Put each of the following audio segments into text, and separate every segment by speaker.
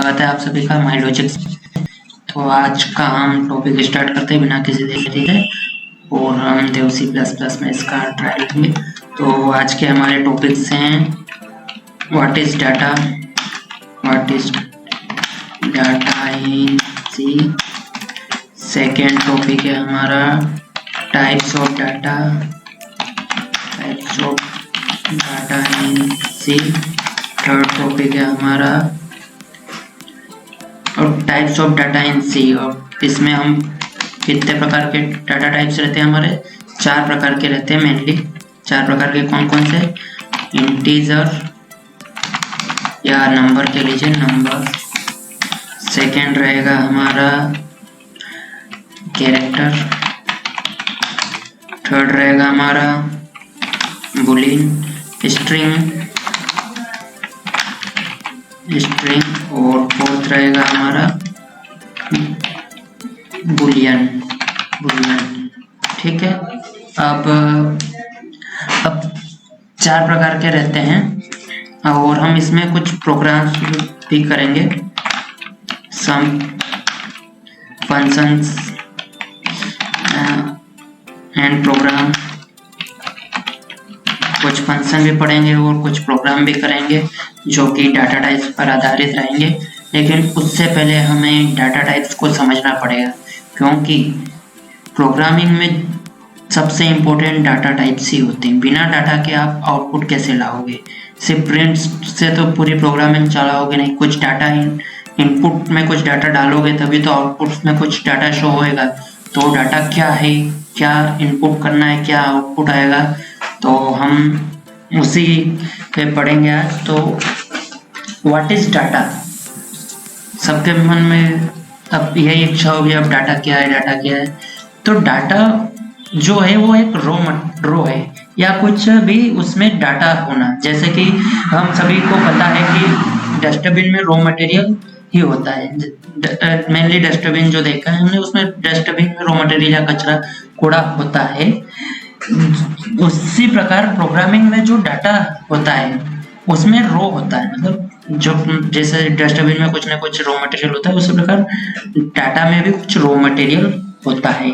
Speaker 1: स्वागत है आप सभी का माई लॉजिक्स। तो आज का हम टॉपिक स्टार्ट करते हैं बिना किसी देरी के, और हम देव C++ में इसका ट्रायल लेंगे। तो आज के हमारे टॉपिक्स हैं what is data in C। Second topic है हमारा types of data in C। Third topic है हमारा और types of data in C। और इसमें हम कितने प्रकार के डाटा टाइप्स रहते हैं, हमारे 4 प्रकार के रहते हैं मेनली। 4 प्रकार के कौन कौन से? इंटीजर या नंबर के लीजिए, नंबर। सेकेंड रहेगा हमारा कैरेक्टर। थर्ड रहेगा हमारा बुलियन, स्ट्रिंग। और फोर्थ रहेगा हमारा बुलियन। ठीक है। अब 4 प्रकार के रहते हैं और हम इसमें कुछ प्रोग्राम्स भी करेंगे। सम फंक्शंस एंड प्रोग्राम, कुछ फंक्शन भी पढ़ेंगे और कुछ प्रोग्राम भी करेंगे जो कि डाटा टाइप्स पर आधारित रहेंगे। लेकिन उससे पहले हमें डाटा टाइप्स को समझना पड़ेगा, क्योंकि प्रोग्रामिंग में सबसे इम्पोर्टेंट डाटा टाइप्स ही होते हैं। बिना डाटा के आप आउटपुट कैसे लाओगे? सिर्फ प्रिंट से तो पूरी प्रोग्रामिंग चलाओगे नहीं। कुछ डाटा इनपुट में कुछ डाटा डालोगे तभी तो आउटपुट में कुछ डाटा शो होएगा। तो डाटा क्या है, क्या इनपुट करना है, क्या आउटपुट आएगा, तो हम उसी पे पढ़ेंगे आज। तो व्हाट इज डाटा? सबके मन में अब यही इच्छा होगी, अब डाटा क्या है। तो डाटा जो है वो एक रो है या कुछ भी उसमें डाटा होना। जैसे कि हम सभी को पता है कि डस्टबिन में रॉ मटेरियल ही होता है। मेनली डस्टबिन जो देखा है हमने, उसमें डस्टबिन में रॉ मटेरियल या कचरा कूड़ा होता है। उसी प्रकार प्रोग्रामिंग में जो डाटा होता है उसमें रो होता है, मतलब जो जैसे डस्टबिन में कुछ ना कुछ रॉ मटेरियल होता है, उसी प्रकार डाटा में भी कुछ रॉ मटेरियल होता है।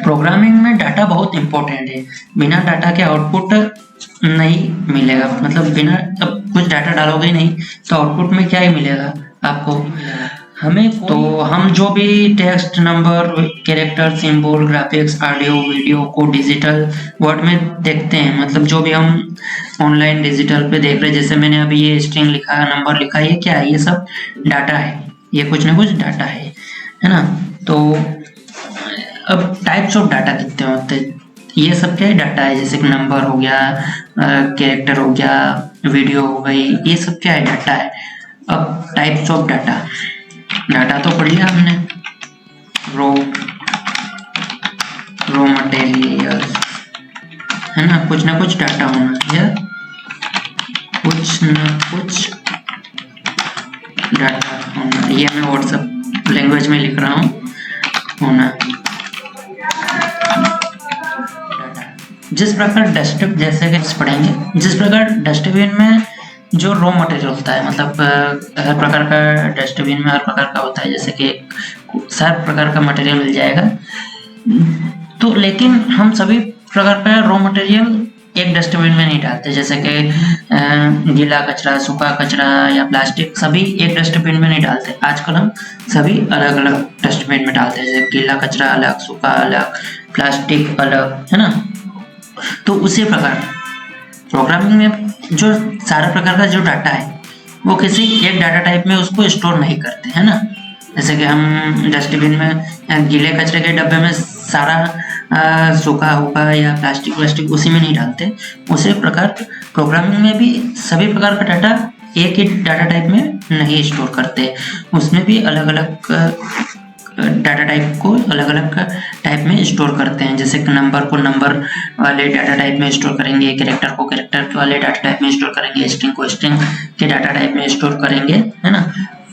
Speaker 1: प्रोग्रामिंग में डाटा बहुत इंपॉर्टेंट है। बिना डाटा के आउटपुट नहीं मिलेगा, मतलब बिना अब कुछ डाटा डालोगे ही नहीं तो आउटपुट में क्या ही मिलेगा आपको, हमें। तो हम जो भी text, number, character, symbol, graphics, audio, video को डिजिटल वर्ड में देखते हैं, मतलब जो भी हम ऑनलाइन डिजिटल पे देख रहे हैं, जैसे मैंने अभी ये स्ट्रिंग लिखा, नंबर लिखा, ये क्या है? ये सब डाटा है, ये कुछ ना कुछ डाटा है ना। तो अब टाइप्स ऑफ डाटा कितने होते हैं? ये सब क्या है? डाटा है। जैसे कि नंबर हो गया, कैरेक्टर हो गया, वीडियो हो गई, ये सब क्या है? डाटा है। अब टाइप्स ऑफ डाटा तो पढ़ लिया हमने। रो मटेरियल है ना, कुछ ना कुछ डाटा होना, या कुछ ना कुछ डाटा होना। ये मैं व्हाट्सएप लैंग्वेज में लिख रहा हूँ, होना डाटा। जिस प्रकार डस्टबिन, जैसे कि पढ़ेंगे, जिस प्रकार डस्टबिन में जो रॉ मटेरियल होता है, मतलब हर प्रकार का डस्टबिन में हर प्रकार का होता है, जैसे कि हर प्रकार का मटेरियल मिल जाएगा। तो लेकिन हम सभी प्रकार का रॉ मटेरियल एक डस्टबिन में नहीं डालते। जैसे कि गीला कचरा, सूखा कचरा या प्लास्टिक, सभी एक डस्टबिन में नहीं डालते। आजकल हम सभी अलग अलग डस्टबिन में डालते हैं, जैसे गीला कचरा अलग, सूखा अलग, प्लास्टिक अलग, है ना। तो उसी प्रकार प्रोग्रामिंग में जो सारा प्रकार का जो डाटा है वो किसी एक डाटा टाइप में उसको स्टोर नहीं करते, है ना। जैसे कि हम डस्टबिन में गीले कचरे के डब्बे में सारा सूखा होगा या प्लास्टिक उसी में नहीं डालते। उसी प्रकार प्रोग्रामिंग में भी सभी प्रकार का डाटा एक ही डाटा टाइप में नहीं स्टोर करते, उसमें भी अलग अलग डाटा टाइप को अलग अलग टाइप में स्टोर करते हैं। जैसे कि नंबर को नंबर वाले डाटा टाइप में स्टोर करेंगे, कैरेक्टर को कैरेक्टर वाले डाटा टाइप में स्टोर करेंगे, स्ट्रिंग को स्ट्रिंग के डाटा टाइप में स्टोर करेंगे, है ना।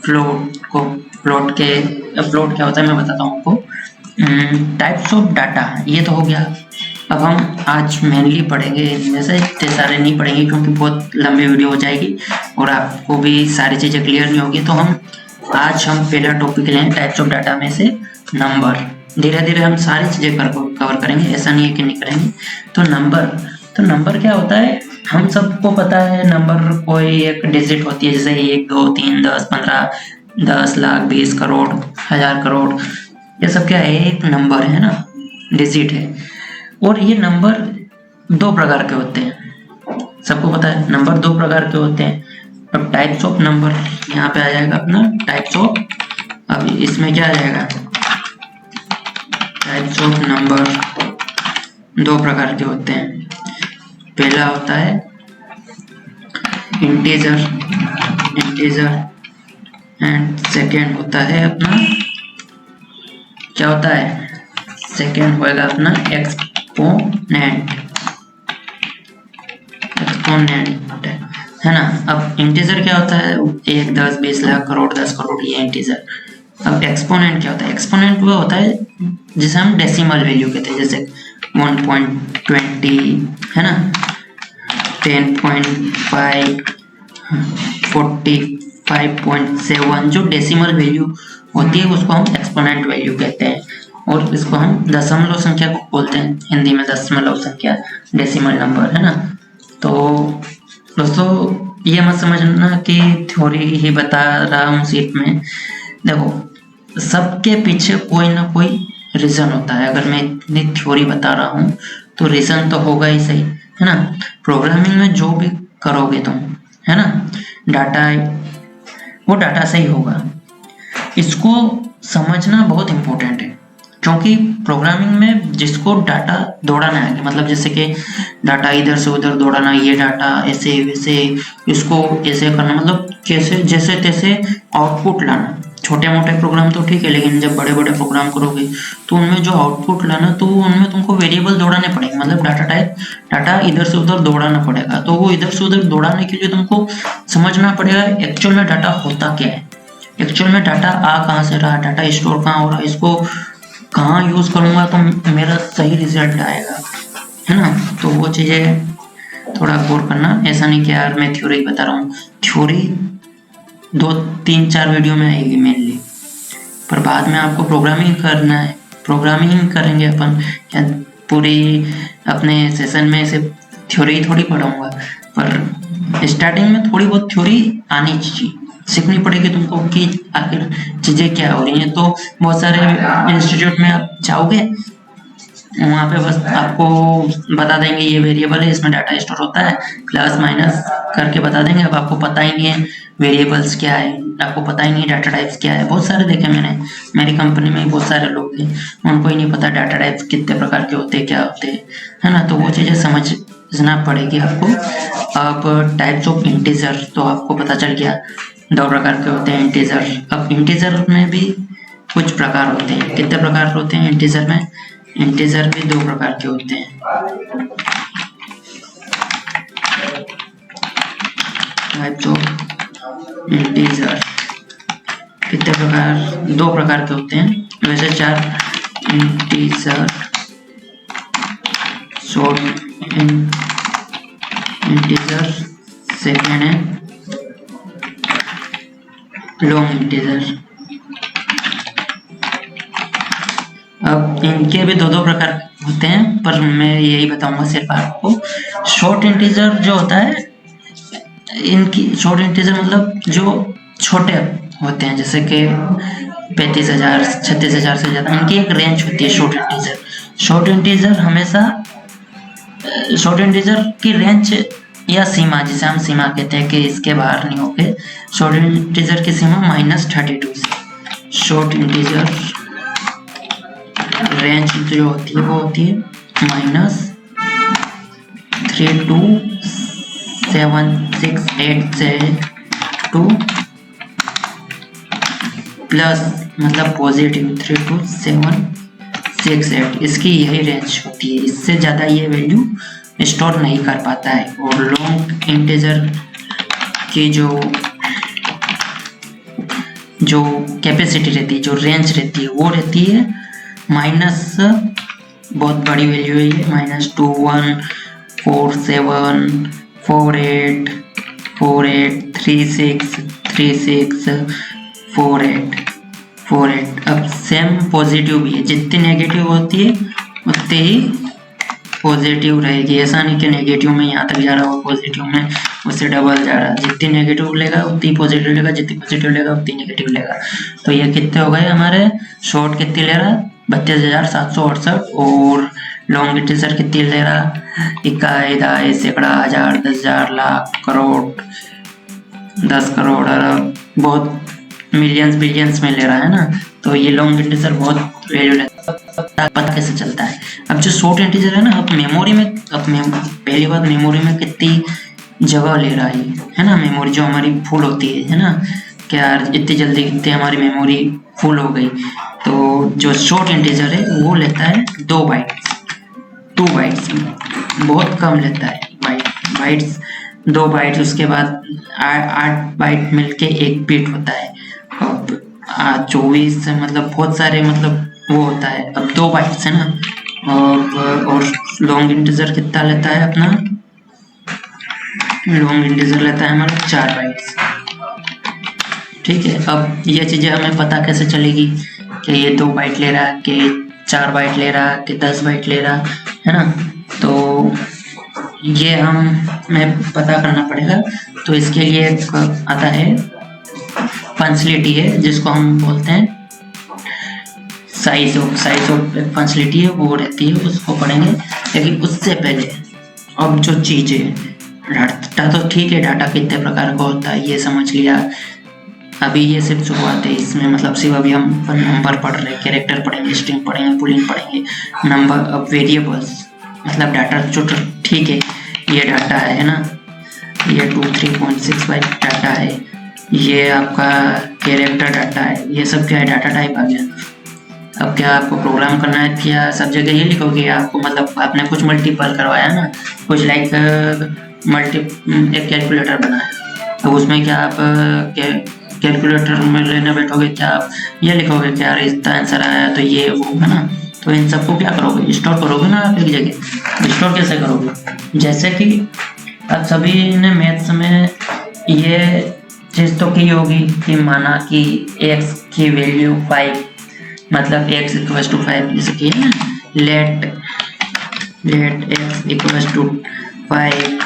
Speaker 1: फ्लोट को फ्लोट क्या होता है मैं बताता हूँ आपको। टाइप्स ऑफ डाटा, ये तो हो गया। अब हम आज मेनली पढ़ेंगे इनमें से, इतने सारे नहीं पढ़ेंगे क्योंकि बहुत लंबी वीडियो हो जाएगी और आपको भी सारी चीज़ें क्लियर नहीं होगी। तो आज हम पहला टॉपिक लें टाइप्स ऑफ डाटा में से नंबर। धीरे धीरे हम सारी चीज़ें कवर करेंगे, ऐसा नहीं है कि नहीं करेंगे। तो नंबर क्या होता है, हम सबको पता है नंबर कोई एक डिजिट होती है, जैसे 1 2 3 10 15 10 लाख 20 करोड़ 1000 करोड़, ये सब क्या है, एक नंबर है ना, डिजिट है। और ये नंबर दो प्रकार के होते हैं, सबको पता है नंबर दो प्रकार के होते हैं। अब टाइप्स ऑफ नंबर यहाँ पे आ जाएगा अपना टाइप्स ऑफ, अब इसमें क्या आ जाएगा, टाइप्स ऑफ नंबर दो प्रकार के होते हैं। पहला होता है इंटीजर एंड सेकेंड होता है अपना, क्या होता है, सेकेंड होएगा अपना एक्सपोनेंट है ना। अब इंटीजर क्या होता है, 1 10 20 लाख करोड़ 10 करोड़, ये इंटीजर। अब एक्सपोनेंट क्या होता है, एक्सपोनेंट वो होता है जिसे हम डेसिमल वैल्यू कहते हैं, जैसे 1.20 है ना, 10.5 45.7, जो डेसिमल वैल्यू होती है उसको हम एक्सपोनेंट वैल्यू कहते हैं। और इसको हम दशमलव संख्या को बोलते हैं, हिंदी में दशमलव संख्या, डेसिमल नंबर है ना। तो दोस्तों ये मत समझना कि थ्योरी ही बता रहा हूँ सीट में, देखो सबके पीछे कोई ना कोई रीजन होता है। अगर मैं इतनी थ्योरी बता रहा हूँ तो रीजन तो होगा ही सही, है ना। प्रोग्रामिंग में जो भी करोगे तुम, है ना, डाटा वो डाटा सही होगा, इसको समझना बहुत इम्पोर्टेंट है। क्योंकि प्रोग्रामिंग में जिसको डाटा दौड़ाना है, मतलब जैसे कि डाटा इधर से उधर दौड़ाना, ये डाटा ऐसे वैसे इसको ऐसे करना, मतलब कैसे जैसे तैसे आउटपुट लाना। छोटे मोटे प्रोग्राम तो ठीक है, लेकिन जब बड़े बड़े प्रोग्राम करोगे तो उनमें जो आउटपुट लाना, तो उनमें तुमको वेरिएबल दौड़ाने पड़ेंगे, मतलब डाटा इधर से उधर दौड़ाना पड़ेगा। तो वो इधर से उधर दौड़ाने के लिए तुमको समझना पड़ेगा एक्चुअल में डाटा होता क्या है, एक्चुअल में डाटा आ कहाँ से रहा, डाटा स्टोर कहाँ हो रहा है, इसको कहाँ यूज करूंगा तो मेरा सही रिजल्ट आएगा, है ना। तो वो चीजें थोड़ा गौर करना, ऐसा नहीं कि यार मैं थ्योरी बता रहा हूँ, थ्योरी 2 3 4 वीडियो में आएगी मेनली, पर बाद में आपको प्रोग्रामिंग करना है, प्रोग्रामिंग करेंगे अपन, या पूरी अपने सेशन में सिर्फ थ्योरी थोड़ी पढ़ाऊंगा, पर स्टार्टिंग में थोड़ी बहुत थ्योरी आनी चाहिए, सीखनी पड़ेगी तुमको कि आखिर चीजें क्या हो रही हैं। तो बहुत सारे इंस्टीट्यूट में आप जाओगे, वहाँ पे बस आपको बता देंगे ये वेरिएबल है, इसमें डाटा स्टोर होता है, प्लस माइनस करके बता देंगे। अब आपको पता ही नहीं है वेरिएबल्स क्या है, आपको पता ही नहीं डाटा टाइप्स क्या है। बहुत सारे देखे मैंने, मेरी कंपनी में बहुत सारे लोग थे, उनको ही नहीं पता डाटा टाइप्स कितने प्रकार के होते हैं, क्या होते हैं, है ना। तो वो चीज़ें समझना पड़ेगी आपको। अब टाइप्स ऑफ इंटीजर तो आपको पता चल गया, 2 प्रकार के होते हैं इंटीजर। अब इंटीजर में भी कुछ प्रकार होते हैं, कितने प्रकार होते हैं इंटीजर में, इंटीजर भी 2 प्रकार के होते हैं। टाइप्स ऑफ इंटीजर कितने प्रकार, 2 प्रकार के होते हैं, वैसे 4, इंटीजर, शॉर्ट इंटीजर, सेकेंड है लॉन्ग इंटीजर। अब इनके भी 2 प्रकार होते हैं, पर मैं यही बताऊंगा सिर्फ आपको। शॉर्ट इंटीजर जो होता है, इनकी शॉर्ट इंटीजर मतलब जो छोटे होते हैं, जैसे कि 35,000 36,000 से ज़्यादा, इनकी एक रेंज होती है शॉर्ट इंटीजर। शॉर्ट इंटीजर हमेशा, शॉर्ट इंटीजर की रेंज या सीमा, जिसे हम सीमा कहते हैं कि इसके बाहर नहीं होके, शॉर्ट इंटीजर की सीमा -32 से। शॉर्ट इंटीजर रेंज जो होती है वो होती है -3276 से टू प्लस, मतलब पॉजिटिव 32768, इसकी यही रेंज होती है, इससे ज़्यादा ये वैल्यू स्टोर नहीं कर पाता है। और लॉन्ग इंटीजर की जो कैपेसिटी रहती है, जो रेंज रहती है, वो रहती है बहुत बड़ी वैल्यू है ये, -21474836364848। अब सेम पॉजिटिव भी है, जितनी नेगेटिव होती है उतनी ही पॉजिटिव रहेगी। ऐसा नहीं कि नेगेटिव में यहाँ तक जा रहा हो, पॉजिटिव में उससे डबल जा रहा है। जितनी नेगेटिव लेगा उतनी पॉजिटिव लेगा, जितनी पॉजिटिव लेगा उतनी नेगेटिव लेगा। तो ये कितने हो गए हमारे, शॉर्ट कितनी ले रहा, 32,768, और लॉन्ग इंटीजर कितनी ले रहा, इकाई, दहाई, सैकड़ा, हजार, 10,000, लाख, करोड़, 10 करोड़, अरब, बहुत मिलियंस बिलियंस में ले रहा है ना। तो ये लॉन्ग इंटीजर बहुत वैल्यू लेता है। पता कैसे चलता है, अब जो शॉर्ट इंटीजर है ना, अब मेमोरी में, पहली बात मेमोरी में कितनी जगह ले रहा है ना। मेमोरी जो हमारी फुल होती है ना, क्या इतनी जल्दी कितनी हमारी मेमोरी फुल हो गई। तो जो शॉर्ट इंटीजर है वो लेता है 2 बाइट्स, बहुत कम लेता है बाइट्स, 2 बाइट्स, उसके बाद 8 बाइट मिलके 1 बिट होता है। अब 24 मतलब बहुत सारे मतलब वो होता है। अब 2 बाइट्स है ना। और लॉन्ग इंटीजर कितना लेता है अपना, लॉन्ग इंटीजर लेता है हमारा 4 बाइट्स। ठीक है, अब ये चीजें हमें पता कैसे चलेगी कि ये 2 बाइट ले रहा है, कि 4 बाइट ले रहा है, कि 10 बाइट ले रहा है ना। तो ये हमें पता करना पड़ेगा। तो इसके लिए एक आता है फंक्शनलिटी है, जिसको हम बोलते हैं साइज ऑफ फंक्शनलिटी है, वो रहती है, उसको पढ़ेंगे। लेकिन उससे पहले अब जो चीजें, डाटा तो ठीक है, डाटा कितने प्रकार का होता है ये समझ लिया। अभी ये सिर्फ शुरुआत है, इसमें मतलब सिर्फ अभी हम नंबर पढ़ रहे हैं, कैरेक्टर पढ़ेंगे, स्ट्रिंग पढ़ेंगे, बूलियन पढ़ेंगे, नंबर। अब वेरिएबल्स मतलब डाटा जो ठीक है, ये डाटा है ना, ये 23.65 डाटा है, ये आपका कैरेक्टर डाटा है, ये सब क्या है, डाटा टाइप आ गया। अब क्या आपको प्रोग्राम करना है, क्या सब जगह ये लिखोगे आपको, मतलब आपने कुछ मल्टीपल करवाया ना, कुछ लाइक एक कैलकुलेटर बनाया, तो उसमें क्या आप कैलकुलेटर में लेने बैठोगे, क्या आप ये लिखोगे क्या इसका आंसर आया तो ये वो है ना। तो इन सबको क्या करोगे, स्टोर करोगे ना आप एक जगह। स्टोर कैसे करोगे, जैसे कि अब सभी ने मैथ्स में ये चीज़ तो की होगी कि माना कि x की वैल्यू 5, मतलब x = 5, जैसे कि है ना, लेट x = 5।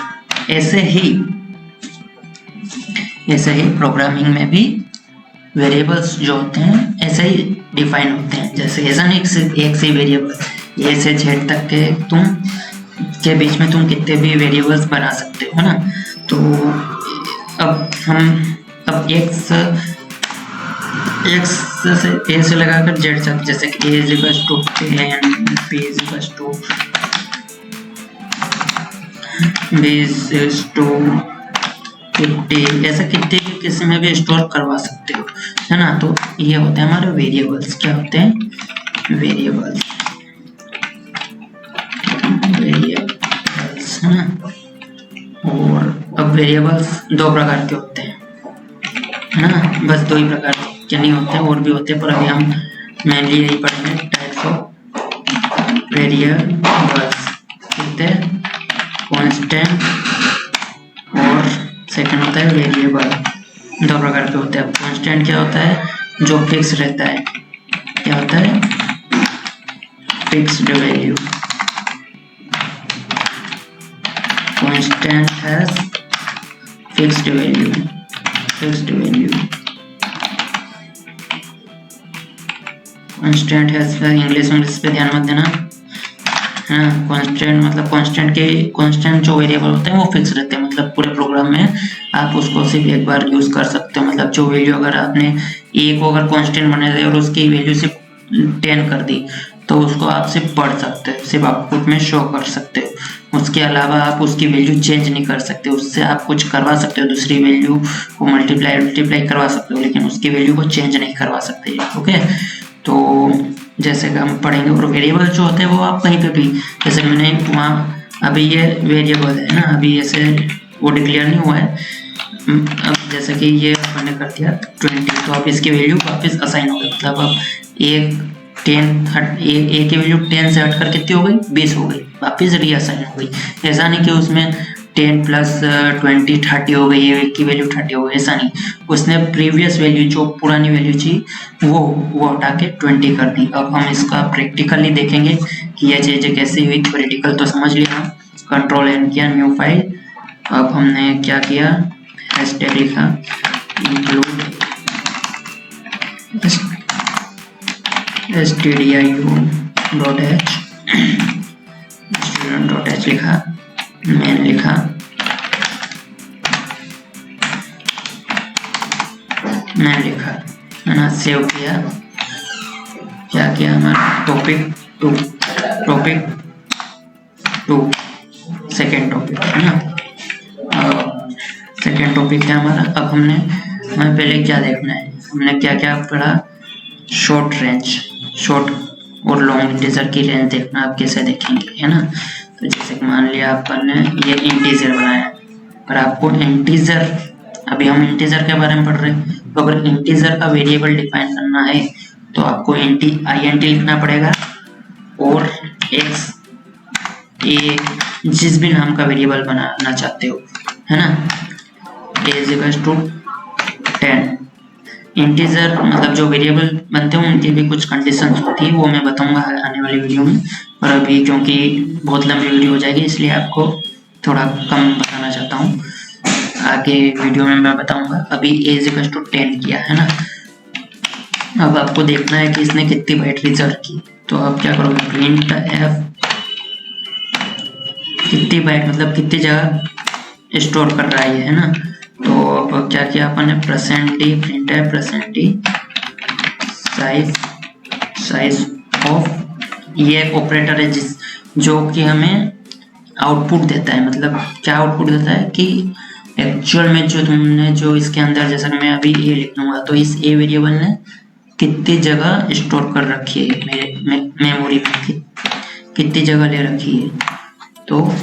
Speaker 1: ऐसे ही प्रोग्रामिंग में भी वेरिएबल्स जो होते हैं ऐसे ही डिफाइन होते हैं। जैसे ऐसा नहीं सिर्फ एक से वेरिएबल, ए से जेड तक के तुम के बीच में तुम कितने भी वेरिएबल्स बना सकते हो ना। तो अब x से ए से लगाकर जेड तक, जैसे कि a = 10, b = 50, ऐसा कितने भी किसी में भी स्टोर करवा सकते हो है ना। तो ये होते हैं हमारे वेरिएबल्स। क्या होते हैं, वेरिएबल्स है ना। और अब वेरिएबल्स 2 प्रकार के होते हैं है ना, बस 2 ही प्रकार के नहीं होते, और भी होते हैं, पर अभी हम मेनली यही पढ़ेंगे, टाइप्स ऑफ वेरिएबल्स। कितने, कांस्टेंट और सेकंड होता है वेरिएबल। 2 प्रकार के होते हैं। कांस्टेंट क्या होता है, जो फिक्स रहता है, क्या होता है, fixed value. Constant has fixed value, constant has, English पे ध्यान मत देना है ना। कांस्टेंट मतलब कांस्टेंट जो वेरिएबल होते हैं वो फिक्स रहते हैं, मतलब पूरे प्रोग्राम में आप उसको सिर्फ एक बार यूज कर सकते हो। मतलब जो वैल्यू अगर आपने ए को अगर कांस्टेंट बना दिया और उसकी वैल्यू सिर्फ 10 कर दी, तो उसको आप सिर्फ पढ़ सकते हो, सिर्फ आउटपुट में शो कर सकते हो। उसके अलावा आप उसकी वैल्यू चेंज नहीं कर सकते। उससे आप कुछ करवा सकते हो, दूसरी वैल्यू को मल्टीप्लाई करवा सकते हो, लेकिन उसकी वैल्यू को चेंज नहीं करवा सकते। ओके, तो जैसे कि हम पढ़ेंगे। और वेरिएबल जो होते हैं वो आप कहीं पे भी, जैसे मैंने वहाँ अभी ये वेरिएबल है ना, अभी ऐसे वो डिक्लेयर नहीं हुआ है। अब जैसे कि ये मैंने कर दिया 20, तो अब इसकी वैल्यू वापस असाइन हो गई। मतलब अब एक ए की वैल्यू 10 से हटकर कितनी हो गई, 20 हो गई, वापिस रीअसाइन हो गई। ऐसा नहीं कि उसमें 10 प्लस 20 30 हो गई, ए की वैल्यू 30 हो गई, ऐसा नहीं, उसने प्रीवियस वैल्यू जो पुरानी वैल्यू थी वो हटा के 20 कर दी। अब हम इसका प्रैक्टिकली देखेंगे कि यह चीज़ें कैसे हुई। थ्योरेटिकल तो समझ लिया, कंट्रोल एन किया, न्यू फाइल। अब हमने क्या किया, हैशटैग लिखा इंक्लूड stdio.h student.h लिखा, मैन लिखा, मैन लिखा, है ना, सेव किया। क्या किया, हमारा टॉपिक टू सेकेंड टॉपिक, है ना। सेकेंड टॉपिक क्या हमारा, अब हमें पहले क्या देखना है, हमने क्या क्या पढ़ा, शॉर्ट रेंज, शॉर्ट और लॉन्ग इंटीजर की रेंज देखना, आप कैसे देखेंगे, है ना। तो जैसे मान लिया अपन ने ये इंटीजर बनाया, पर आपको इंटीजर, अभी हम इंटीजर के बारे में पढ़ रहे हैं, तो अगर इंटीजर का वेरिएबल डिफाइन करना है तो आपको इंट लिखना पड़ेगा और एक्स ए जिस भी नाम का वेरिएबल बनाना चाहते हो, है ना, a इक्वल्स टू 10। इंटीजर मतलब जो वेरिएबल बनते हैं उनकी भी कुछ कंडीशंस होती है, वो मैं बताऊंगा आने वाली वीडियो में। और अभी क्योंकि बहुत लंबी वीडियो हो जाएगी इसलिए आपको थोड़ा कम बताना चाहता हूँ, आगे वीडियो में मैं बताऊंगा। अभी a इक्वल्स टू 10 किया, है ना। अब आपको देखना है कि इसने कितनी बाइट रिजर्व की, तो आप क्या करोगे, प्रिंट एफ कितनी बाइट मतलब कितनी जगह स्टोर कर रहा है ना। तो अब क्या किया अपन ने, %d प्रिंट है %d साइज ऑफ, ये एक ऑपरेटर है जो कि हमें आउटपुट देता है, मतलब क्या आउटपुट देता है कि एक्चुअल में जो तुमने जो इसके अंदर, जैसा कि मैं अभी ए लिख लूंगा, तो इस ए वेरिएबल ने कितनी जगह स्टोर कर रखी है मेरे मेमोरी में, कितनी जगह ले रखी है, तो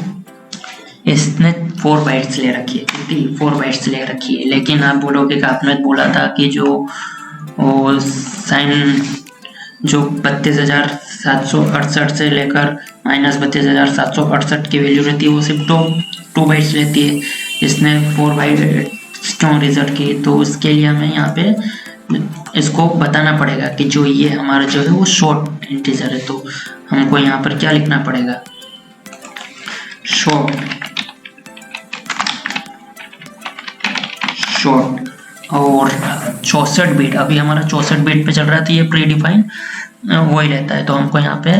Speaker 1: इसने 4 बाइट्स ले रखी है, कितनी 4 बाइट्स ले रखी है। लेकिन आप बोलोगे कि आपने बोला था कि जो साइन जो 32,768 से लेकर -32,768 की वैल्यू रहती है वो सिर्फ 2 बाइट्स लेती है, इसने 4 बाइट्स क्यों रिजल्ट की। तो उसके लिए हमें यहाँ पे इसको बताना पड़ेगा कि जो ये हमारा जो है वो शॉर्ट इंटीजर है, तो हमको यहाँ पर क्या लिखना पड़ेगा, शॉर्ट और 64 बीट, अभी हमारा 64 बीट पे चल रहा था, ये प्री डिफाइन वही रहता है, तो हमको यहाँ पे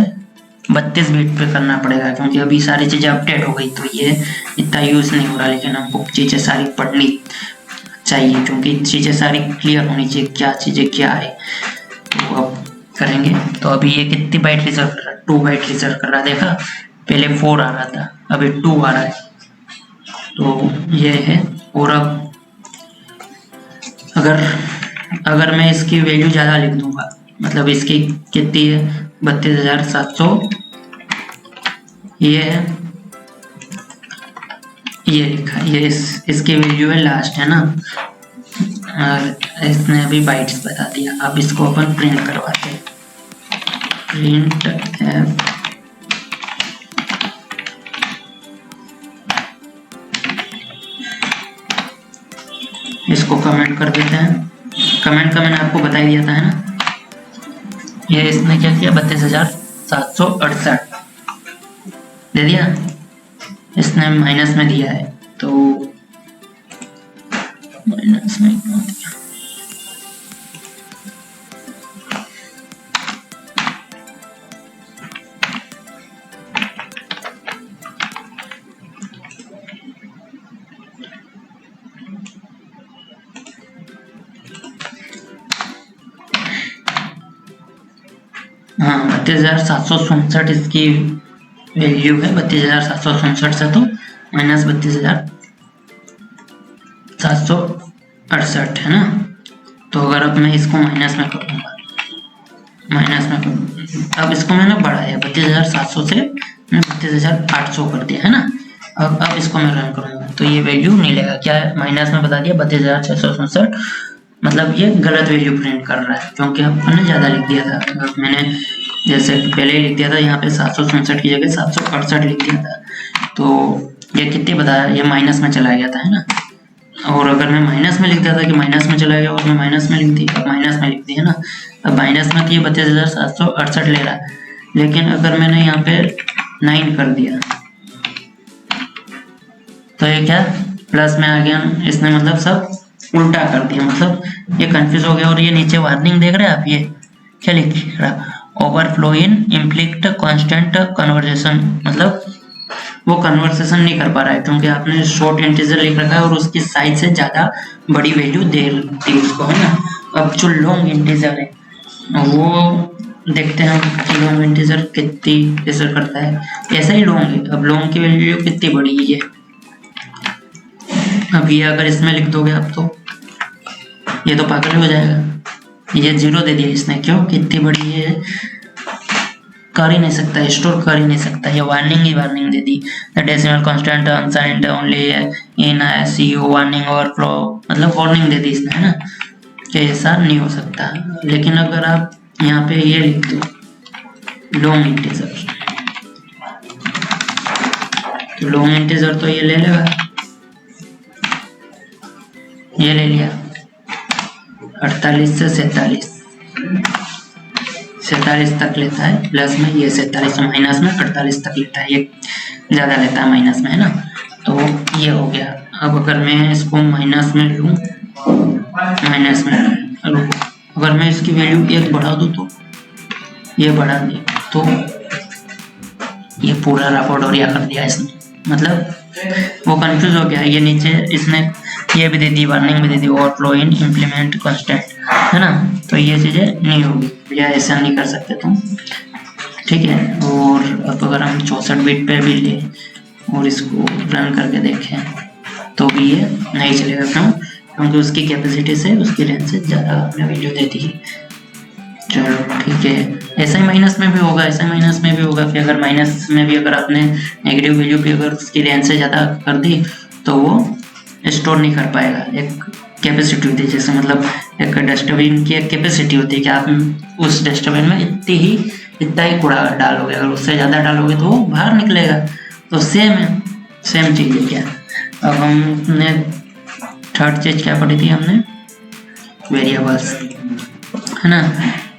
Speaker 1: 32 बीट पे करना पड़ेगा, क्योंकि अभी सारी चीज़ें अपडेट हो गई तो ये इतना यूज़ नहीं हो रहा। लेकिन हमको चीज़ें सारी पढ़नी चाहिए, क्योंकि चीज़ें सारी क्लियर होनी चाहिए, क्या चीज़ें क्या है, तो अब करेंगे। तो अभी ये कितनी बाइट रिजर्व कर रहा है, 2 बाइट रिजर्व कर रहा है, देखा पहले 4 आ रहा था, अभी 2 आ रहा है, तो ये है। और अब अगर मैं इसकी वैल्यू ज़्यादा लिख दूंगा, मतलब इसकी कितनी है 32,700, ये है, ये लिखा, ये इसकी वैल्यू है लास्ट, है ना, और इसने अभी बाइट्स बता दिया। अब इसको अपन प्रिंट करवाते हैं, प्रिंट एफ इसको कमेंट कर देते हैं, कमेंट का मैंने आपको बता ही दिया था, है ना। ये इसने क्या किया, 32,768 दे दिया, इसने माइनस में दिया है, तो माइनस में क्यों दिया, हाँ 32,767 इसकी वैल्यू है, 32,767 से तो माइनस 32,768 है ना। तो अगर अब मैं इसको माइनस में करूँगा, अब इसको मैंने बढ़ाया 32,700 से मैंने 32,800 कर दिया, है ना। अब इसको मैं रन करूँगा तो ये वैल्यू नहीं लेगा, क्या माइनस में बता दिया 32,667 मतलब ये गलत वैल्यू प्रिंट कर रहा है, क्योंकि अपन ने ज़्यादा लिख दिया था। मैंने जैसे पहले ही लिख दिया था, यहाँ पे 767 की जगह 768 लिख दिया था, तो ये कितनी बताया, ये माइनस में चला गया था, है ना। और अगर मैं माइनस में लिख दिया था कि माइनस में चला गया और मैं माइनस में लिख दी, अब माइनस में लिख दी, है ना। अब माइनस में तो ये 32,768 ले रहा है, लेकिन अगर मैंने यहाँ पे 9 कर दिया तो ये क्या प्लस में आ गया, इसने मतलब सब उल्टा कर दिया, मतलब ये कंफ्यूज हो गया। और ये नीचे वार्निंग देख रहे हैं आप, ये क्या लिख रहा, ओवरफ्लो इन इम्प्लिक्ट कांस्टेंट कन्वर्जेशन, मतलब वो कन्वर्सेशन नहीं कर पा रहा है, क्योंकि आपने शॉर्ट इंटीजर लिख रखा है और उसकी साइज से ज्यादा बड़ी वैल्यू दे दी उसको, है ना। अब जो लॉन्ग इंटीजर है वो देखते हैं कि लॉन्ग इंटीजर कितनी रिजल्ट करता है। ऐसा ही लॉन्ग है, अब लॉन्ग की वैल्यू कितनी बड़ी है, अब ये अगर इसमें लिख दोगे आप तो ये तो पागल हो जाएगा। ये 0 दे दिया इसने, क्यों, कितनी बड़ी है, कर ही नहीं सकता, स्टोर कर ही नहीं सकता, ये वार्निंग ही वार्निंग दे दी। The decimal constant unsigned only in CU warning overflow, मतलब वार्निंग दे दी इसने, है ना, कि ऐसा नहीं हो सकता। लेकिन अगर आप यहाँ पे ये लिख दो लॉन्ग इंटीजर, तो लॉन्ग इंटीजर तो ये ले लेगा, ये ले लिया 48 से 47 तक लेता है प्लस में, ये 47 माइनस में 48 तक लेता है, ये ज़्यादा लेता है माइनस में, है ना। तो ये हो गया। अब अगर मैं इसको माइनस में लूँ, माइनस में अगर मैं इसकी वैल्यू 1 बढ़ा दूँ तो ये बढ़ा दी, तो ये पूरा रापोर्टोरिया कर दिया इसने, मतलब वो कंफ्यूज हो गया। ये नीचे इसने ये भी दे दी, वार्निंग भी दे दी, ओवरफ्लो इन इम्प्लीमेंट कांस्टेंट, है ना। तो ये चीज़ें नहीं होगी, या ऐसा नहीं कर सकते तुम, ठीक है। और अब अगर हम 64 बिट पे भी ले और इसको रन करके देखें तो भी ये नहीं चलेगा, क्यों, क्योंकि उसकी कैपेसिटी से, उसकी रेंज से ज़्यादा आपने वैल्यू दे दी। चलो ठीक है, ऐसा ही माइनस में भी होगा, ऐसा माइनस में भी होगा कि अगर माइनस में भी अगर आपने नेगेटिव वैल्यू भी अगर उसकी रेंज से ज़्यादा कर दी तो वो स्टोर नहीं कर पाएगा। एक कैपेसिटी होती है, जैसे मतलब एक डस्टबिन की एक कैपेसिटी होती है कि आप उस डस्टबिन में इतना ही कूड़ा डालोगे, अगर उससे ज़्यादा डालोगे तो वो बाहर निकलेगा। तो सेम है, सेम चीज़ है क्या। अब हमने थर्ड चीज़ क्या पढ़ी थी हमने, वेरिएबल्स, है ना।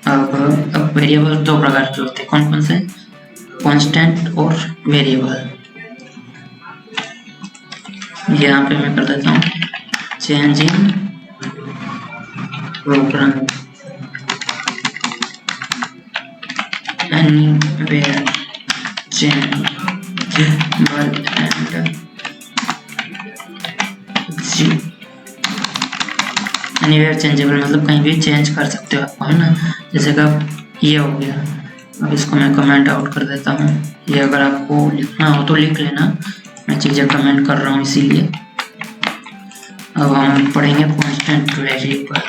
Speaker 1: अब वेरिएबल 2 प्रकार के होते हैं, कौन कौन से, कांस्टेंट और वेरिएबल। यहाँ पे मैं कर देता हूँ change in program anywhere changeable and anywhere changeable, मतलब कहीं भी चेंज कर सकते हो आप, है ना। जैसे कि ये हो गया, अब इसको मैं कमेंट आउट कर देता हूँ। ये अगर आपको लिखना हो तो लिख लेना, मैं चीज़ें कमेंट कर रहा हूँ इसीलिए। अब हम पढ़ेंगे कांस्टेंट वेरिएबल।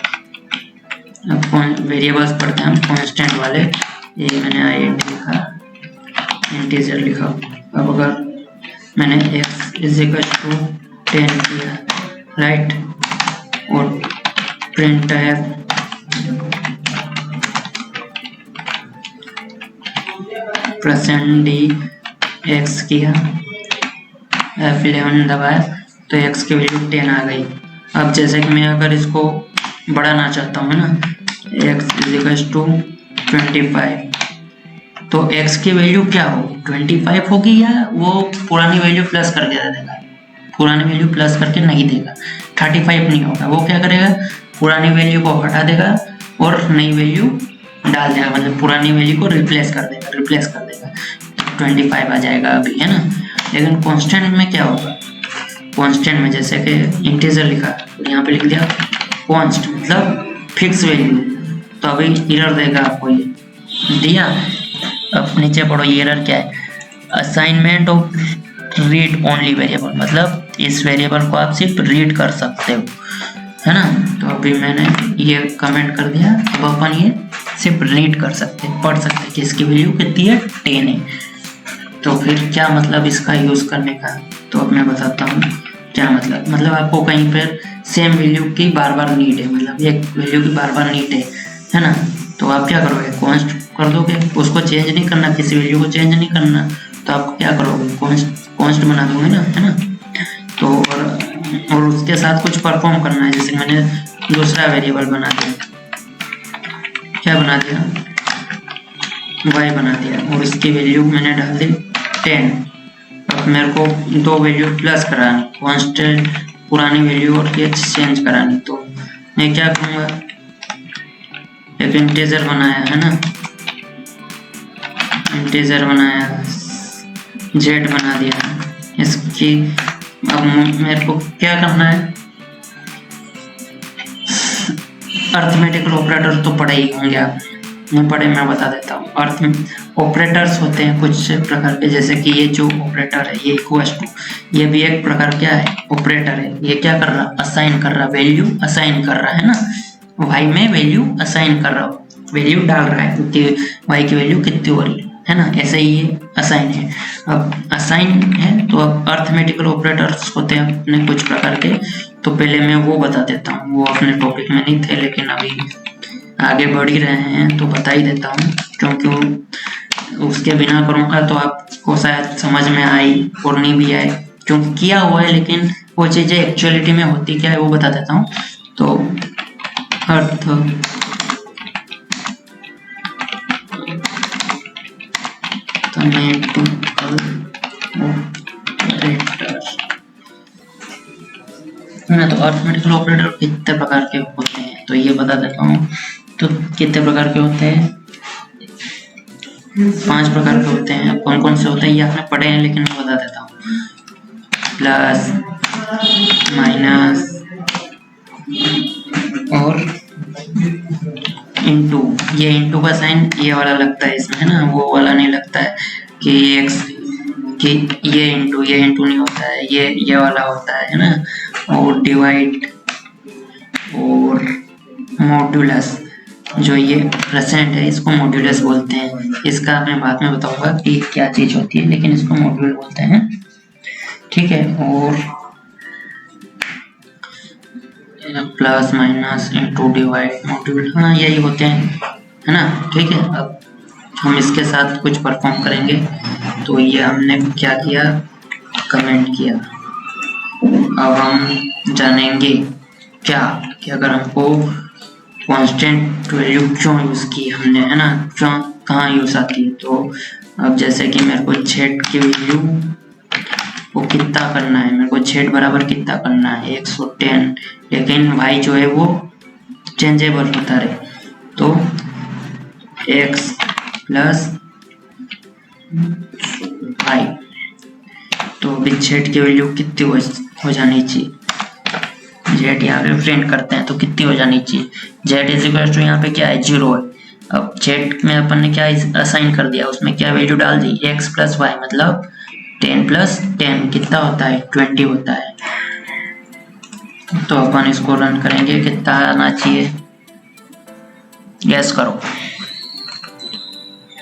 Speaker 1: अब वेरिएबल्स पढ़ते हैं हम कांस्टेंट वाले। ये मैंने int लिखा, इंटीजर लिखा। अब अगर मैंने x = 10 किया, राइट, और प्रिंट %d(x) किया, F11 दबाया तो x की वैल्यू 10 आ गई। अब जैसे कि मैं अगर इसको बढ़ाना चाहता हूँ ना, x = 25, तो x की वैल्यू क्या होगी, 25 होगी, या वो पुरानी वैल्यू प्लस करके दे देगा, पुरानी वैल्यू प्लस करके नहीं देगा, 35 नहीं होगा। वो क्या करेगा, पुरानी वैल्यू को हटा देगा और नई वैल्यू डाल देगा, मतलब पुरानी वैल्यू को रिप्लेस कर देगा, 25 आ जाएगा अभी, है ना। लेकिन कांस्टेंट में क्या होगा, कांस्टेंट में जैसे कि इंटीजर लिखा तो यहाँ पे लिख दिया कांस्ट, मतलब फिक्स वैल्यू, तो अभी एरर देगा आपको, ये दिया। अब नीचे पढ़ो, ये एरर क्या है, assignment of read only variable, मतलब इस वेरिएबल को आप सिर्फ रीड कर सकते हो, है ना। तो अभी मैंने ये कमेंट कर दिया, अब अपन ये सिर्फ रीड कर सकते हैं, पढ़ सकते हैं कि इसकी वैल्यू कितनी है, 10 है। तो फिर क्या मतलब इसका यूज़ करने का, तो अब मैं बताता हूँ क्या मतलब आपको कहीं पर सेम वैल्यू की बार बार नीड है, मतलब एक वैल्यू की बार बार नीड है ना। तो आप क्या करोगे, कॉन्स्ट कर दोगे, उसको चेंज नहीं करना, किसी वैल्यू को चेंज नहीं करना, तो आप क्या करोगे, कॉन्स्ट बना दोगे ना, है ना। तो और उसके साथ कुछ परफॉर्म करना है, जैसे मैंने दूसरा वेरिएबल बना दिया, क्या बना दिया, y बना दिया, और इसकी वैल्यू मैंने डाल दी 10। अब मेरे को दो वैल्यू प्लस करानी, कांस्टेंट पुरानी वैल्यू और ये चेंज करानी, तो मैं क्या करूँगा, एक इंटीजर बनाया है ना, इंटीजर बनाया, z बना दिया इसकी। अब मेरे को क्या करना है, अर्थमेटिकल ऑपरेटर तो पढ़े ही होंगे आप, मैं बता देता हूँ। अर्थ ऑपरेटर्स होते हैं कुछ प्रकार के, जैसे कि ये जो ऑपरेटर है ये इक्वल्स टू, ये भी एक प्रकार क्या है, ऑपरेटर है। ये क्या कर रहा, असाइन कर रहा, वैल्यू असाइन कर रहा है ना, y में वैल्यू असाइन कर रहा, वैल्यू डाल रहा है कि y की वैल्यू कितनी हो रही है ना, ऐसे ही ये असाइन है। अब असाइन है तो अब अर्थमेटिकल ऑपरेटर्स होते हैं अपने कुछ प्रकार के, तो पहले मैं वो बता देता हूँ, वो अपने टॉपिक में नहीं थे, लेकिन अभी आगे बढ़ ही रहे हैं तो बता ही देता हूँ, क्योंकि उसके बिना करूँगा तो आपको शायद समझ में आई और नहीं भी आए, क्योंकि किया हुआ है, लेकिन वो चीज़ें एक्चुअलिटी में होती क्या है वो बता देता हूँ। तो अर्थ ना, तो अर्थमेटिकल ऑपरेटर कितने प्रकार के होते हैं तो ये बता देता हूँ। तो कितने प्रकार के होते हैं, 5 प्रकार के होते हैं। कौन कौन से होते हैं ये आपने पढ़े हैं, लेकिन मैं बता देता हूँ। प्लस, माइनस और इंटू। ये इंटू का साइन ये वाला लगता है इसमें, है ना, वो वाला नहीं लगता है कि x कि ये इंटू नहीं होता है, ये वाला होता है ना। और डिवाइड और मॉड्यूलस, जो ये परसेंट है इसको मॉड्यूलस बोलते हैं। इसका मैं बाद में बताऊंगा कि क्या चीज होती है, लेकिन इसको मॉड्यूल बोलते हैं, ठीक है। और plus, minus, into, divide, module, हाँ यही होते हैं, है ना, ठीक है। अब हम इसके साथ कुछ परफॉर्म करेंगे। तो ये हमने क्या किया, कमेंट किया। अब हम जानेंगे क्या कि अगर हमको कांस्टेंट वैल्यू क्यों यूज की हमने, है ना, क्यों कहाँ यूज आती है। तो अब जैसे कि मेरे को z की वैल्यू को कितना करना है, मेरे को z बराबर कितना करना है 110, लेकिन y जो है वो चेंजेबल होता रहे, तो x प्लस y, तो अभी z की वैल्यू कितनी हो जानी चाहिए, z यहाँ पे प्रिंट करते हैं तो कितनी हो जानी चाहिए, z इज इक्वल टू यहाँ पे क्या है 0 है। अब z में अपन ने क्या असाइन कर दिया, उसमें क्या वैल्यू डाल दी x प्लस वाई, मतलब 10 प्लस 10 कितना होता है 20 होता है। तो अपन इसको रन करेंगे, कितना आना चाहिए, गैस करो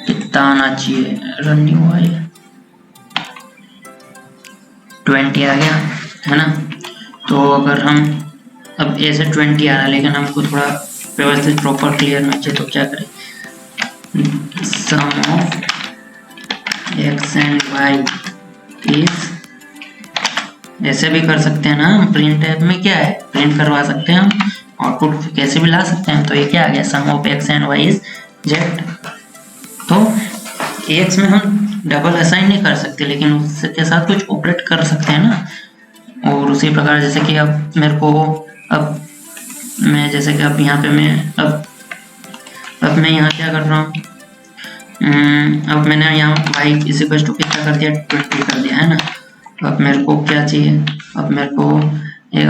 Speaker 1: कितना आना चाहिए, रन नहीं हुआ है, 20 आ गया, है ना। तो अगर हम अब ऐसे 20 आ रहा है, लेकिन हमको थोड़ा व्यवस्थित प्रॉपर क्लियर में चाहिए, तो क्या करें, sum of x and y is, ऐसे भी कर सकते हैं ना, प्रिंट ऐप में क्या है, प्रिंट करवा सकते हैं हम, आउटपुट कैसे भी ला सकते हैं। तो ये क्या आ गया, sum of x and y is z। तो x में हम डबल असाइन नहीं कर सकते, लेकिन उसके साथ कुछ ऑपरेट कर सकते हैं ना। और उसी प्रकार जैसे कि अब मेरे को, अब मैं जैसे कि अब यहाँ पे मैं अब मैं यहाँ क्या कर रहा हूँ, अब मैंने यहाँ y इस इक्वल टू कितना कर दिया 20 कर दिया, है ना। अब मेरे को क्या चाहिए, अब मेरे को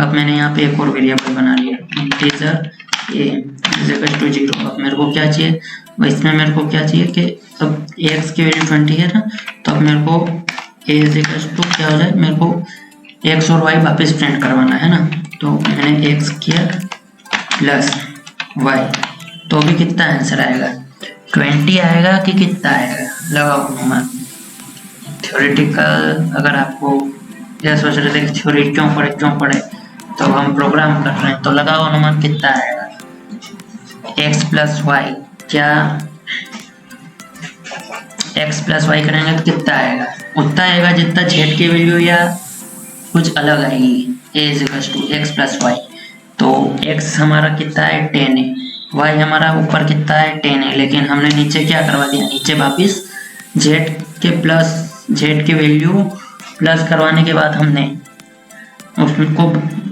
Speaker 1: अब मैंने यहाँ पे एक और वेरिएबल बना लिया, integer a is equal to 0। अब मेरे को क्या चाहिए, इसमें मेरे को क्या चाहिए कि अब x की वैल्यू 20 है ना, तो अब मेरे को a इज इक्वल टू क्या हो जाए, मेरे को x और y वापस प्रिंट करवाना है ना। तो मैंने x किया प्लस y, तो अभी कितना आंसर आएगा, 20 आएगा कि कितना आएगा, लगाओ मैं। थ्योरेटिकल अगर आपको यह सोच रहे थे कि थ्योरी क्यों पढ़े, तो हम प्रोग्राम कर रहे हैं, तो लगाओ अनुमान कितना आएगा। x प्लस वाई, क्या x प्लस वाई करेंगे तो कितना आएगा? उतना आएगा जितना z की वैल्यू या कुछ अलग आएगी। a equals to x plus y, तो x हमारा कितना है 10 है, y हमारा ऊपर कितना है 10 है, लेकिन हमने नीचे क्या करवा दिया, नीचे वापिस z की वैल्यू प्लस करवाने के बाद हमने उसको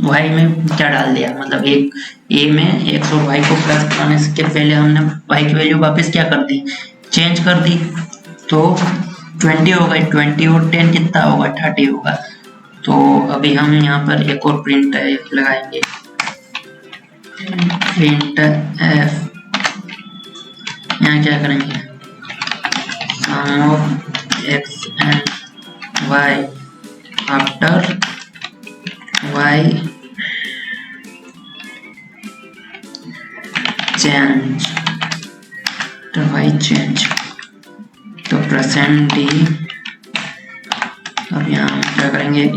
Speaker 1: y में क्या डाल दिया, मतलब एक a में x और y को प्लस करने के पहले हमने y की वैल्यू वापस क्या कर दी, चेंज कर दी, तो 20 होगा, 20 और 10 कितना होगा, 30 होगा। तो अभी हम यहाँ पर एक और प्रिंट लगाएंगे, प्रिंट f, यहाँ क्या करेंगे, sum of x and y after y change, तो y change, तो परसेंट डी, अब यहाँ हम क्या करेंगे a,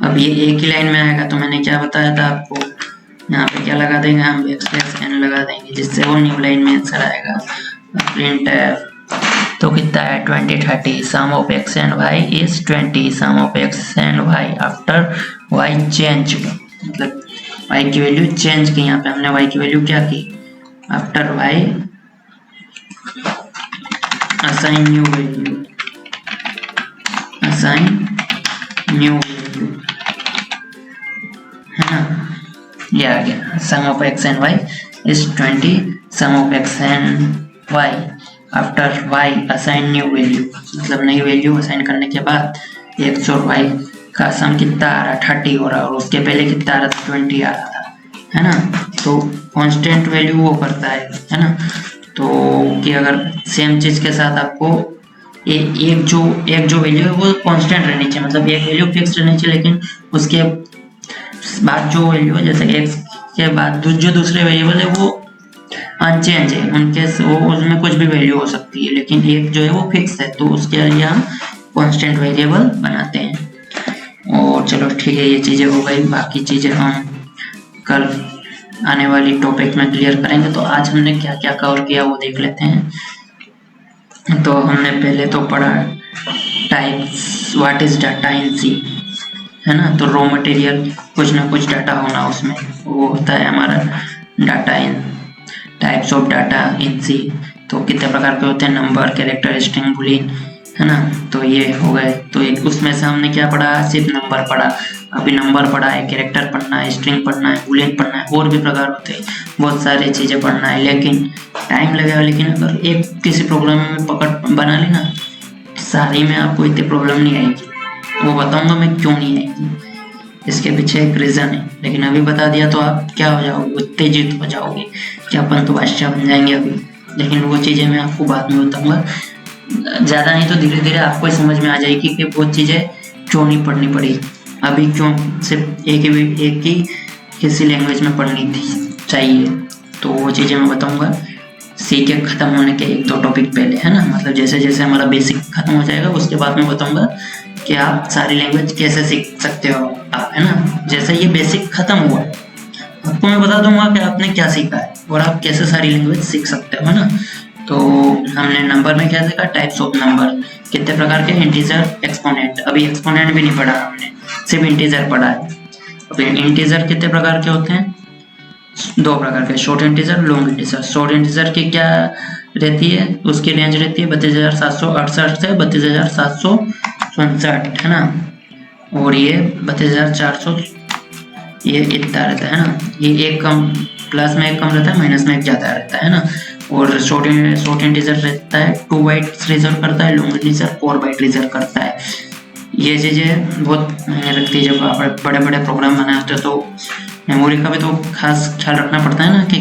Speaker 1: अब ये एक ही लाइन में आएगा, तो मैंने क्या बताया था आपको, यहाँ पे क्या लगा देंगे हम, x प्लस n लगा देंगे, जिससे वो न्यू लाइन में आंसर आएगा। प्रिंट f, तो कितना है 20 30, sum of x and y is 20, sum of x and y after y change, मतलब y की वैल्यू चेंज की, यहाँ पे हमने y की वैल्यू क्या की, after y assign new value, assign new value, है ना, ये आ गया। Sum of x and y is 20, sum of x and y after y assign new value, मतलब नई वैल्यू असाइन करने के बाद x और y का सम कितना आ रहा, 30 हो रहा, और उसके पहले कितना आ रहा था, 20 आ रहा था, है ना। तो कांस्टेंट वैल्यू वो करता है ना। तो कि अगर सेम चीज के साथ आपको एक जो वैल्यू है वो कांस्टेंट रहनी चाहिए, मतलब एक वैल्यू फिक्स रहनी चाहिए, लेकिन उसके बाद जो वैल्यू है, जैसे x के बाद जो दूसरे वेरिएबल है वो अनचेंज है, उनके वो उसमें कुछ भी वैल्यू हो सकती है, लेकिन एक जो है वो फिक्स है, तो उसके लिए हम कांस्टेंट वेरिएबल बनाते हैं। और चलो ठीक है, ये चीज़ें हो गई, बाकी चीज़ें हम कल आने वाली टॉपिक में क्लियर करेंगे। तो आज हमने क्या क्या कवर किया वो देख लेते हैं। तो हमने पहले तो पढ़ा types, what is data in C, है ना। तो रॉ मटेरियल कुछ ना कुछ डाटा होना उसमें, वो होता है हमारा data in, types of data in C, तो कितने प्रकार के होते हैं, नंबर, कैरेक्टर, स्ट्रिंग, बूलियन, है ना। तो ये हो गए। तो एक उसमें से हमने क्या पढ़ा, सिर्फ नंबर पढ़ा, अभी नंबर पढ़ा है, कैरेक्टर पढ़ना है, स्ट्रिंग पढ़ना है, बूलियन पढ़ना है, और भी प्रकार होते हैं, बहुत सारी चीज़ें पढ़ना है, लेकिन टाइम लगेगा। लेकिन अगर एक किसी प्रोग्राम में पकड़ बना ली ना, सारी में आपको इतनी प्रॉब्लम नहीं आएगी। वो बताऊंगा मैं क्यों नहीं आएगी, इसके पीछे एक रीज़न है, लेकिन अभी बता दिया तो आप क्या हो जाओगे, उत्तेजित हो जाओगे कि अपन तो बादशाह बन जाएंगे अभी। लेकिन वो चीज़ें मैं आपको बाद में बताऊंगा, ज़्यादा नहीं तो धीरे धीरे आपको समझ में आ जाएगी कि वो चीज़ें क्यों नहीं पढ़नी पड़ी, अभी क्यों सिर्फ एक ही किसी लैंग्वेज में पढ़नी थी चाहिए। तो वो चीज़ें मैं बताऊंगा सी के ख़त्म होने के 1-2 टॉपिक पहले, है ना। मतलब जैसे जैसे हमारा बेसिक ख़त्म हो जाएगा उसके बाद मैं बताऊंगा कि आप सारी लैंग्वेज कैसे सीख सकते हो आप, है ना। जैसे ये बेसिक ख़त्म हुआ आपको मैं बता दूंगा कि आपने क्या सीखा है और आप कैसे सारी लैंग्वेज सीख सकते हो, है ना। तो हमने नंबर में क्या सीखा, टाइप्स ऑफ नंबर, कितने प्रकार के, इंटीजर, एक्सपोनेंट। अभी एक्सपोनेंट भी नहीं पढ़ा हमने, सिर्फ इंटीजर पढ़ा है। अभी इंटीजर कितने प्रकार के होते हैं, 2 प्रकार के, short integer, long integer. Short integer की क्या रहती है, उसकी रेंज रहती है 32,768 से 32,764, है ना। और ये 32,400 ये इतना रहता है ना। ये एक कम, प्लस में एक कम रहता है, माइनस में एक ज़्यादा रहता है ना। और शॉर्ट इंटीजर रहता है 2 बाइट्स रिजर्व करता है, लॉन्ग इंटीजर 4 बाइट रिजर्व करता है। ये चीज़ें बहुत मायने रखती है। जब आप बड़े बड़े प्रोग्राम बनाते हो तो मेमोरी का भी तो खास ख्याल रखना पड़ता है ना, कि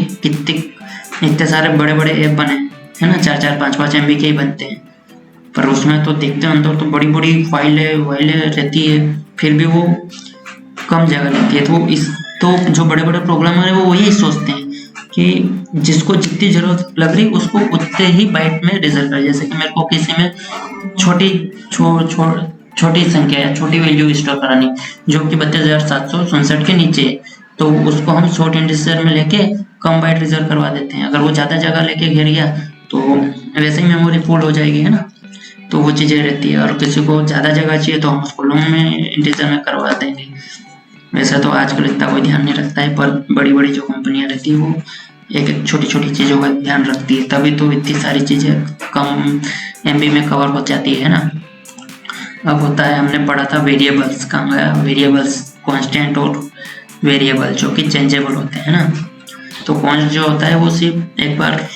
Speaker 1: इतने सारे बड़े बड़े ऐप बने, है ना, 4-4 5-5 MB के ही बनते हैं, पर उसमें तो देखते हैं अंदर तो बड़ी बड़ी फाइलें रहती है, फिर भी वो कम जगह लेती है। तो जो बड़े बड़े प्रोग्रामर है वो वही सोचते हैं कि जिसको जितनी जरूरत लग रही उसको उतने ही बाइट में रिजर्व करे। जैसे कि मेरे को किसी में छोटी संख्या या छोटी वैल्यू स्टोर करानी जो कि 32,767 के नीचे है, तो उसको हम शॉर्ट इंटीजर में लेके कम बाइट रिजर्व करवा देते हैं। अगर वो ज़्यादा जगह लेके घेर गया तो वैसे ही मेमोरी फुल हो जाएगी, है ना, तो वो चीज़ें रहती है। और किसी को ज़्यादा जगह चाहिए तो हम उसको लॉन्ग में इंटीजर में करवा देंगे। वैसे तो आजकल इतना कोई ध्यान नहीं रखता है, पर बड़ी बड़ी जो कंपनियां रहती है वो एक एक छोटी छोटी चीज़ों का ध्यान रखती है, तभी तो इतनी सारी चीज़ें कम MB में कवर हो जाती है ना। अब होता है, हमने पढ़ा था वेरिएबल्स, कहाँ गया वेरिएबल्स, कांस्टेंट और वेरिएबल जो कि चेंजेबल होते हैं ना। तो कॉन्स्ट जो होता है वो सिर्फ एक बार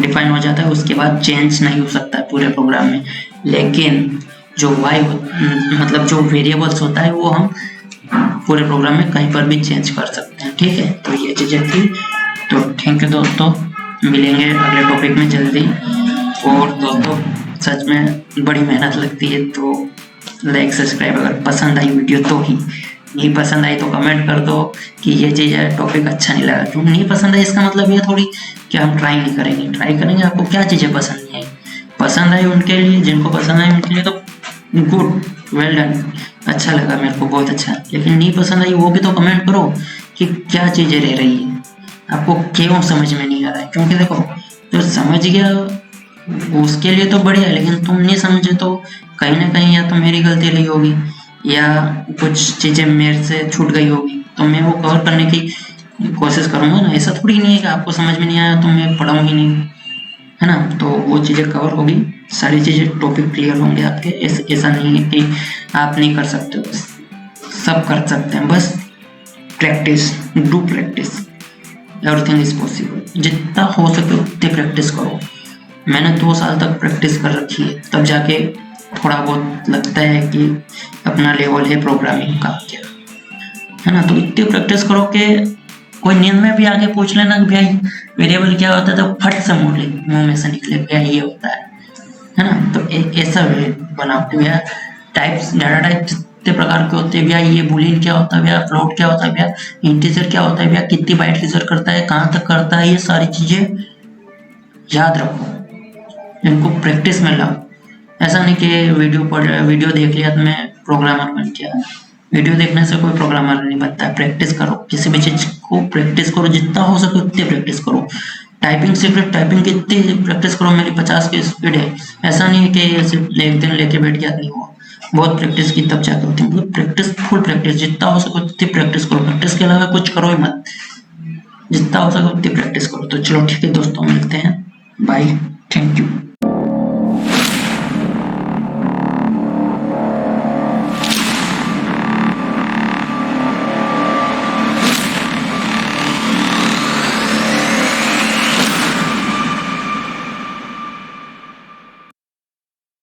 Speaker 1: डिफाइन हो जाता है, उसके बाद चेंज नहीं हो सकता है पूरे प्रोग्राम में। लेकिन जो मतलब जो वेरिएबल्स होता है वो हम पूरे प्रोग्राम में कहीं पर भी चेंज कर सकते हैं, ठीक है। तो ये चीज़ें थी। तो थैंक यू दोस्तों, मिलेंगे अगले टॉपिक में जल्दी। और दोस्तों सच में बड़ी मेहनत लगती है, तो लाइक सब्सक्राइब, अगर पसंद आई वीडियो तो ही, नहीं पसंद आई तो कमेंट कर दो कि ये चीज़ है, टॉपिक अच्छा नहीं लगा। क्यों नहीं पसंद आई इसका मतलब ये थोड़ी कि हम ट्राई नहीं करेंगे, ट्राई करेंगे। आपको क्या चीज़ें पसंद नहीं आई, पसंद आई उनके लिए, जिनको पसंद आई उनके लिए तो गुड, वेल डन, अच्छा लगा मेरे को, बहुत अच्छा। लेकिन नहीं पसंद आई वो भी तो कमेंट करो कि क्या चीज़ें रह रही है, आपको क्यों समझ में नहीं आ रहा है। क्योंकि देखो जो समझ गया उसके लिए तो बढ़िया है, लेकिन तुम नहीं समझे तो कहीं ना कहीं या तो मेरी गलती रही होगी या कुछ चीज़ें मेरे से छूट गई होगी, तो मैं वो कवर करने की कोशिश करूँगा ना। ऐसा थोड़ी नहीं है कि आपको समझ में नहीं आया तो मैं पढ़ाऊँ ही नहीं, है ना। तो वो चीज़ें कवर होगी, सारी चीज़ें, टॉपिक क्लियर होंगे आपके। ऐसा नहीं है कि आप नहीं कर सकते हो, सब कर सकते हैं, बस practice, do practice, everything is possible. जितना हो सके उतनी प्रैक्टिस करो। मैंने 2 साल तक प्रैक्टिस कर रखी है, तब जाके थोड़ा बहुत लगता है कि अपना लेवल है प्रोग्रामिंग का, क्या है ना। तो इतनी प्रैक्टिस करो कि कोई नींद में भी आके पूछ लेना कि भाई वेरिएबल क्या होता है, तो फट से मुंह में से निकले भैया ये होता है ना। तो ऐसा बनाओ भैया। टाइप्स, डाटा टाइप कितने प्रकार के होते हैं भैया, ये बूलियन क्या होता है भैया, फ्लोट क्या होता है भैया, इंटीजर क्या होता है भैया, कितनी बाइट रिजर्व करता है, कहाँ तक करता है, ये सारी चीजें याद रखो, इनको प्रैक्टिस में लाओ। ऐसा नहीं कि वीडियो देख लिया तो मैं प्रोग्रामर बन गया। वीडियो देखने से कोई प्रोग्रामर नहीं बनता है। प्रैक्टिस करो, किसी भी चीज को प्रैक्टिस करो, जितना हो सके उतनी प्रैक्टिस करो। टाइपिंग सीख रहे, टाइपिंग की इतनी प्रैक्टिस करो, मेरी 50 की स्पीड है। ऐसा नहीं है कि सिर्फ एक दिन लेके बैठ गया, नहीं हुआ, बहुत प्रैक्टिस की तब जाके होती है। मतलब प्रैक्टिस, फुल प्रैक्टिस, जितना हो सके उतनी प्रैक्टिस करो। प्रैक्टिस के अलावा कुछ करो ही मत, जितना हो सके उतनी प्रैक्टिस करो। तो चलो ठीक है दोस्तों, मिलते हैं, बाय, थैंक यू।